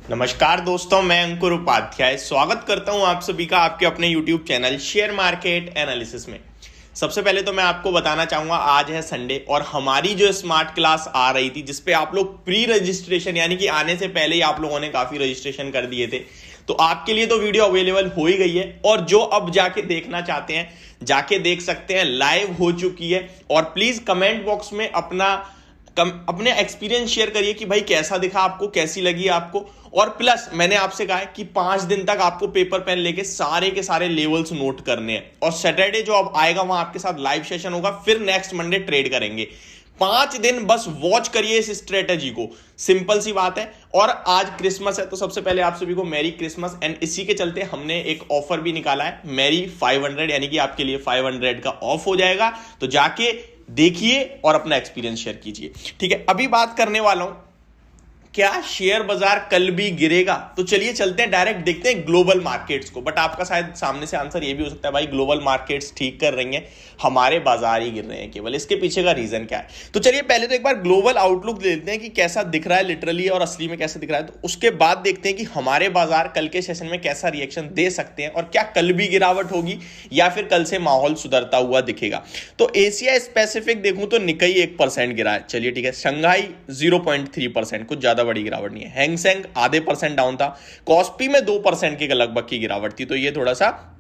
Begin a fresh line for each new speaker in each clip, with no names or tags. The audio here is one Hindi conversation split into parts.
नमस्कार दोस्तों, मैं अंकुर उपाध्याय स्वागत करता हूं आप सभी का आपके अपने YouTube channel share market analysis में। सबसे पहले तो मैं आपको बताना चाहूंगा, आज है संडे और हमारी जो स्मार्ट क्लास आ रही थी जिसपे आप लोग प्री रजिस्ट्रेशन यानी कि आने से पहले ही आप लोगों ने काफी रजिस्ट्रेशन कर दिए थे, तो आपके लिए तो वीडियो अवेलेबल हो ही गई है। और जो अब जाके देखना चाहते हैं जाके देख सकते हैं, लाइव हो चुकी है। और प्लीज कमेंट बॉक्स में अपने एक्सपीरियंस शेयर करिए कि भाई कैसा दिखा आपको, कैसी लगी आपको। और प्लस मैंने आपसे कहा है कि 5 दिन तक आपको पेपर पेन लेके सारे के सारे लेवल्स नोट करने हैं और सैटरडे जो अब आएगा वहां आपके साथ लाइव सेशन होगा, फिर नेक्स्ट मंडे ट्रेड करेंगे। 5 दिन बस वॉच करिए इस स्ट्रेटेजी को, सिंपल सी बात है। और आज क्रिसमस है तो सबसे पहले आप सभी को मैरी क्रिसमस। एंड इसी के चलते हमने एक ऑफर भी निकाला है, मैरी 500, यानी कि आपके लिए 500 का ऑफ हो जाएगा। तो जाके देखिए और अपना एक्सपीरियंस शेयर कीजिए, ठीक है। अभी बात करने वाला हूं, क्या शेयर बाजार कल भी गिरेगा? तो चलिए चलते हैं, डायरेक्ट देखते हैं ग्लोबल मार्केट्स को। बट आपका शायद सामने से आंसर ये भी हो सकता है, भाई ग्लोबल मार्केट्स ठीक कर रही हैं, हमारे बाजार ही गिर रहे हैं केवल, इसके पीछे का रीजन क्या है? तो चलिए पहले तो एक बार ग्लोबल आउटलुक लेते हैं कि कैसा दिख रहा है लिटरली और असली में कैसा दिख रहा है। तो उसके बाद देखते हैं कि हमारे बाजार कल के सेशन में कैसा रिएक्शन दे सकते हैं और क्या कल भी गिरावट होगी या फिर कल से माहौल सुधरता हुआ दिखेगा। तो एशिया स्पेसिफिक देखूं तो निकाई 1% गिरा है, चलिए ठीक है। शंघाई 0.3%, कुछ ज्यादा बड़ी गिरावट नहीं है। हैंगसेंग आधे % डाउन था। कॉस्पी में 2% के लगभग की गिरावट थी, तो ये थोड़ा सा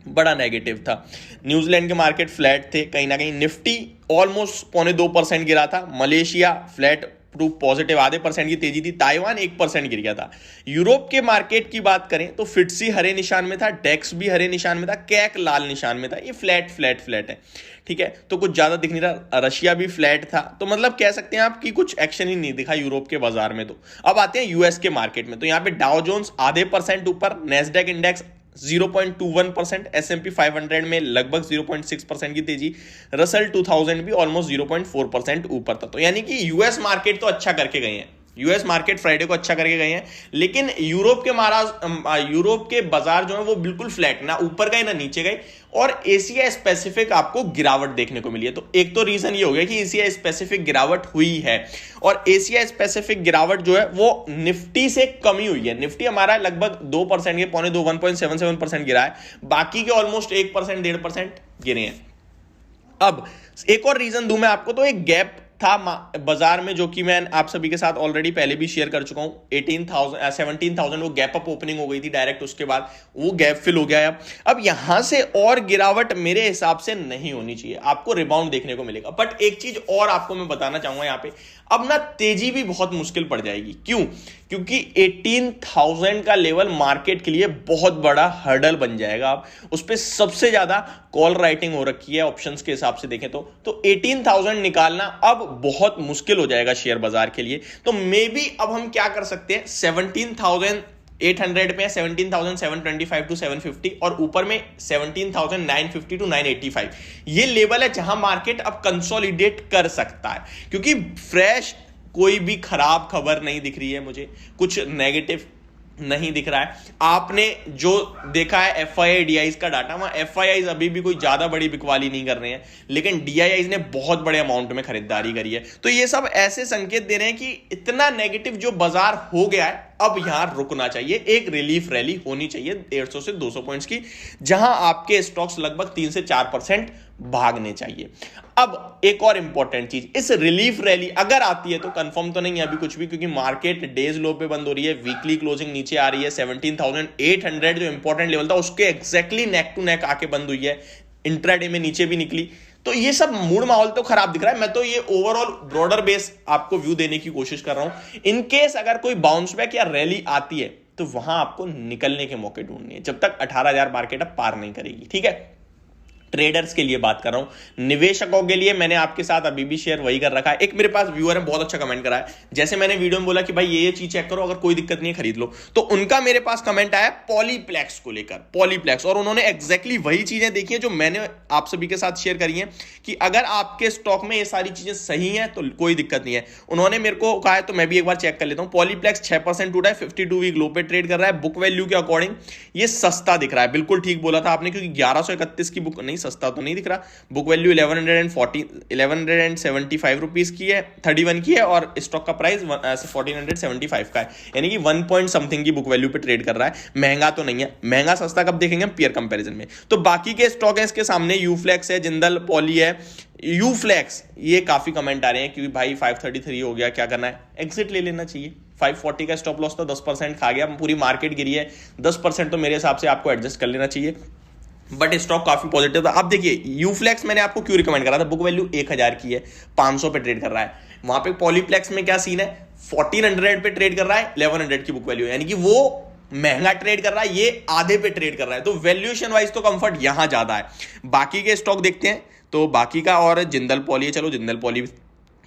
बड़ा नेगेटिव था। न्यूजीलैंड के मार्केट फ्लैट थे, कहीं ना कहीं निफ्टी ऑलमोस्ट 0.25% गिरा था। मलेशिया फ्लैट टू पॉजिटिव, आधे % की तेजी थी। ताइवान 1% गिर गया था। यूरोप के मार्केट की बात करें तो फिट्सी हरे निशान में था, डेक्स भी हरे निशान में था, कैक लाल निशान में था। ये फ्लैट है, ठीक है। तो कुछ ज्यादा दिख नहीं रहा। रशिया भी फ्लैट था, तो मतलब कह सकते हैं आप कि कुछ एक्शन ही नहीं दिखा यूरोप के बाजार में। तो अब आते हैं यूएस के मार्केट में। तो यहां पे डाउ जोन्स आधे % ऊपर, नेस्डैक इंडेक्स 0.21%, S&P 500 में लगभग 0.6% की तेजी, रसल 2000 भी ऑलमोस्ट 0.4% ऊपर था। तो यानी कि यूएस मार्केट तो अच्छा करके गए हैं, यूएस मार्केट फ्राइडे को अच्छा करके गए हैं। लेकिन यूरोप के बाजार जो है वो बिल्कुल फ्लैट, ना ऊपर गए ना नीचे गए। और एशिया स्पेसिफिक आपको गिरावट देखने को मिली है। तो एक तो रीजन ये हो गया कि एशिया स्पेसिफिक गिरावट हुई है, और एशिया स्पेसिफिक गिरावट जो है वो निफ्टी से कमी हुई है। निफ्टी हमारा लगभग 2% के 1.77% गिरा है, बाकी के ऑलमोस्ट 1% 1.5% गिरे हैं। अब एक और रीजन दूं मैं आपको, तो एक गैप था बाजार में जो कि मैं आप सभी के साथ ऑलरेडी पहले भी शेयर कर चुका हूं। 17,000 वो गैप अप ओपनिंग हो गई थी डायरेक्ट, उसके बाद वो गैप फिल हो गया है। अब यहां से और गिरावट मेरे हिसाब से नहीं होनी चाहिए, आपको रिबाउंड देखने को मिलेगा। बट एक चीज और आपको मैं बताना चाहूंगा यहां पे, अब ना तेजी भी बहुत मुश्किल पड़ जाएगी। क्यों? क्योंकि 18,000 का लेवल मार्केट के लिए बहुत बड़ा हर्डल बन जाएगा। अब उस पर सबसे ज्यादा कॉल राइटिंग हो रखी है ऑप्शंस के हिसाब से देखें तो 18,000 निकालना अब बहुत मुश्किल हो जाएगा शेयर बाजार के लिए। तो मे बी अब हम क्या कर सकते हैं, 17,800 पे 17,725 टू 750 और ऊपर में 17,950 टू 985, ये लेवल है जहां मार्केट अब कंसोलिडेट कर सकता है। क्योंकि फ्रेश कोई भी खराब खबर नहीं दिख रही है मुझे, कुछ नेगेटिव नहीं दिख रहा है। आपने जो देखा है FII DIs का डाटा, वहां FIIs अभी भी कोई ज्यादा बड़ी बिकवाली नहीं कर रहे हैं, लेकिन DIIs ने बहुत बड़े अमाउंट में खरीदारी करी है। तो ये सब ऐसे संकेत दे रहे हैं कि इतना नेगेटिव जो बाजार हो गया है अब यहां रुकना चाहिए, एक रिलीफ रैली होनी चाहिए 150 से 200 पॉइंट्स की, जहां आपके स्टॉक्स लगभग 3 से 4% भागने चाहिए। अब एक और इंपॉर्टेंट चीज, इस रिलीफ रैली अगर आती है तो कंफर्म तो नहीं है अभी कुछ भी, क्योंकि मार्केट डेज लो पे बंद हो रही है, वीकली क्लोजिंग नीचे आ रही है। 17,800 जो इंपॉर्टेंट लेवल था उसके एग्जैक्टली नेक टू नेक आके बंद हुई है, इंट्राडे में नीचे भी निकली। तो ये सब मूड माहौल तो खराब दिख रहा है। मैं तो ये ओवरऑल ब्रॉडर बेस आपको व्यू देने की कोशिश कर रहा हूं। इनकेस अगर कोई बाउंस बैक या रैली आती है तो वहां आपको निकलने के मौके ढूंढने हैं, जब तक 18,000 मार्केट अब पार नहीं करेगी, ठीक है। ट्रेडर्स के लिए बात कर रहा हूं, निवेशकों के लिए मैंने आपके साथ अभी भी शेयर वही कर रखा है। एक मेरे पास व्यूअर है, बहुत अच्छा कमेंट करा है, जैसे मैंने वीडियो में बोला कि भाई ये चीज चेक करो, अगर कोई दिक्कत नहीं है खरीद लो, तो उनका मेरे पास कमेंट आया पॉलीप्लेक्स को लेकर, पॉलीप्लेक्स। और उन्होंने एग्जैक्टली वही चीजें देखी है जो मैंने आप सभी के साथ शेयर करी है कि अगर आपके स्टॉक में ये सारी चीजें सही हैं तो कोई दिक्कत नहीं है। उन्होंने मेरे को कहा है तो मैं भी एक बार चेक कर लेता हूं। पॉलीप्लेक्स 6% टूटा है, 52 वीक लो पे ट्रेड कर रहा है। बुक वैल्यू के अकॉर्डिंग ये सस्ता दिख रहा है, बिल्कुल ठीक बोला था आपने, क्योंकि 1131 की बुक नहीं सस्ता तो नहीं दिख रहा। बुक वैल्यू 1175 रुपीज की है, 31 की है, और स्टॉक का प्राइस 1475 का है, यानी कि 1 पॉइंट समथिंग की बुक वैल्यू पे ट्रेड कर रहा है। महंगा तो नहीं है। महंगा सस्ता कब देखेंगे हम? पीयर कंपैरिजन में। तो बाकी के स्टॉक है इसके सामने, यूफ्लेक्स है, जिंदल पॉली है। यूफ्लेक्स, ये काफी कमेंट आ रहे हैं कि भाई 533 हो गया, क्या करना है? एग्जिट ले लेना चाहिए। 540 का स्टॉप लॉस तो 10% खा गया, पूरी मार्केट गिरी है, 10% तो मेरे हिसाब से आपको एडजस्ट कर लेना चाहिए। बट स्टॉक काफी पॉजिटिव था। अब देखिए यूफ्लेक्स मैंने आपको क्यों रिकमेंड करा था, बुक वैल्यू 1000 की है, 500 पे ट्रेड कर रहा है। वहां पे पॉलीप्लेक्स में क्या सीन है, 1400 पे ट्रेड कर रहा है, 1100 की बुक वैल्यू, यानी कि वो महंगा ट्रेड कर रहा है, ये आधे पे ट्रेड कर रहा है। तो वैल्यूएशन वाइज तो कंफर्ट यहां ज्यादा है। बाकी के स्टॉक देखते हैं, तो बाकी का और जिंदल पॉली है, चलो जिंदल पॉली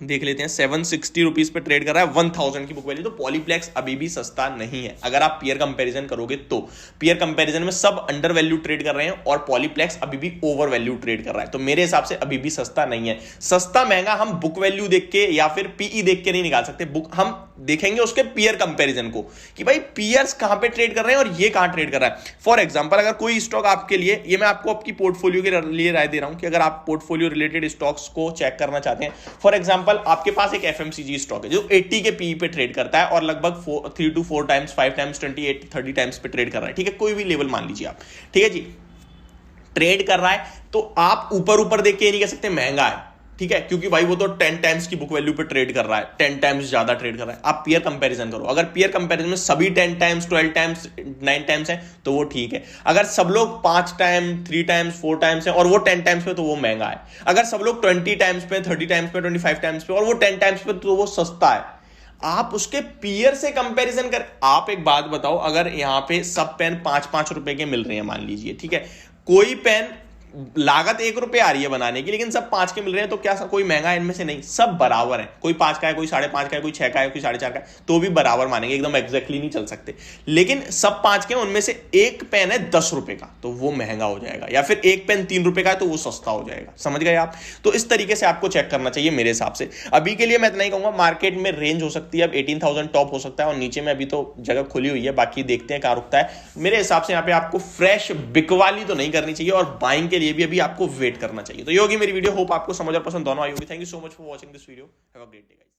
देख लेते हैं। 760 रुपीज पे ट्रेड कर रहा है, 1000 की बुक वैल्यू। तो पॉलीप्लेक्स अभी भी सस्ता नहीं है अगर आप पीयर कंपैरिजन करोगे तो। पीयर कंपैरिजन में सब अंडर वैल्यू ट्रेड कर रहे हैं और पॉलीप्लेक्स अभी भी ओवर वैल्यू ट्रेड कर रहा है। तो मेरे हिसाब से अभी भी सस्ता नहीं है। सस्ता महंगा हम बुक वैल्यू देख के या फिर पीई देख के नहीं निकाल सकते। बुक हम देखेंगे उसके पीयर कंपैरिजन को कि भाई पीयर्स कहां पे ट्रेड कर रहे हैं और ये कहां ट्रेड कर रहा है। फॉर एग्जांपल, अगर कोई स्टॉक आपके लिए, ये मैं आपको आपकी पोर्टफोलियो के लिए राय दे रहा हूं कि अगर आप पोर्टफोलियो रिलेटेड स्टॉक्स को चेक करना चाहते हैं, फॉर एग्जांपल आपके पास एक एफएमसीजी स्टॉक है जो 80 के पीई पे ट्रेड करता है और लगभग 3 to 4 टाइम्स, 5 टाइम्स, 28, 30 टाइम्स पे ट्रेड कर रहा है, ठीक है, कोई भी लेवल मान लीजिए आप, ठीक है जी, ट्रेड कर रहा है। तो आप ऊपर ऊपर देख के नहीं कह सकते महंगा है, ठीक है, क्योंकि भाई वो तो 10 टाइम्स की बुक वैल्यू पे ट्रेड कर रहा है, 10 टाइम्स ज्यादा ट्रेड कर रहा है। आप पीयर कंपैरिजन करो, अगर पीयर कंपैरिजन में सभी 10 टाइम्स, 12 टाइम्स, 9 टाइम्स है तो वो ठीक है। अगर सब लोग 5 टाइम, 3 टाइम्स, 4 टाइम्स है और वो 10 टाइम्स पे, तो वो महंगा है। अगर सब लोग 20 टाइम्स पे, 30 टाइम्स पे, 25 टाइम्स पे और वो 10 टाइम्स पे, तो वो सस्ता है। आप उसके पीयर से कंपैरिजन कर। आप एक बात बताओ, अगर यहां पे सब पेन 5-5 रुपए के मिल रहे हैं मान लीजिए, ठीक है, कोई पेन लागत 1 रुपए आ रही है बनाने की, लेकिन सब 5 के मिल रहे हैं, तो क्या कोई महंगा है इनमें से? नहीं, सब बराबर है। कोई 5 का है, कोई 5.5 का है, कोई 6 का है, कोई 4.5 का है, तो भी बराबर मानेंगे, एकदम एग्जैक्टली नहीं चल सकते। लेकिन सब 5 के, उनमें से एक पेन है 10 रुपए का, तो वो महंगा हो जाएगा, या फिर एक पेन 3 रुपए का है तो वो सस्ता हो जाएगा। समझ गए आप? तो इस तरीके से आपको चेक करना चाहिए मेरे हिसाब से। अभी के लिए मैं इतना ही कहूंगा, मार्केट में रेंज हो सकती है, अब 18,000 टॉप हो सकता है और नीचे में अभी तो जगह खुली हुई है, बाकी देखते हैं कहां रुकता है। मेरे हिसाब से यहाँ पे आपको फ्रेश बिकवाली तो नहीं करनी चाहिए और बाइंग के लिए भी अभी आपको वेट करना चाहिए। तो ये होगी मेरी वीडियो। होप आपको समझ और पसंद दोनों आई होगी। Thank you so much for watching this video. Have a great day guys.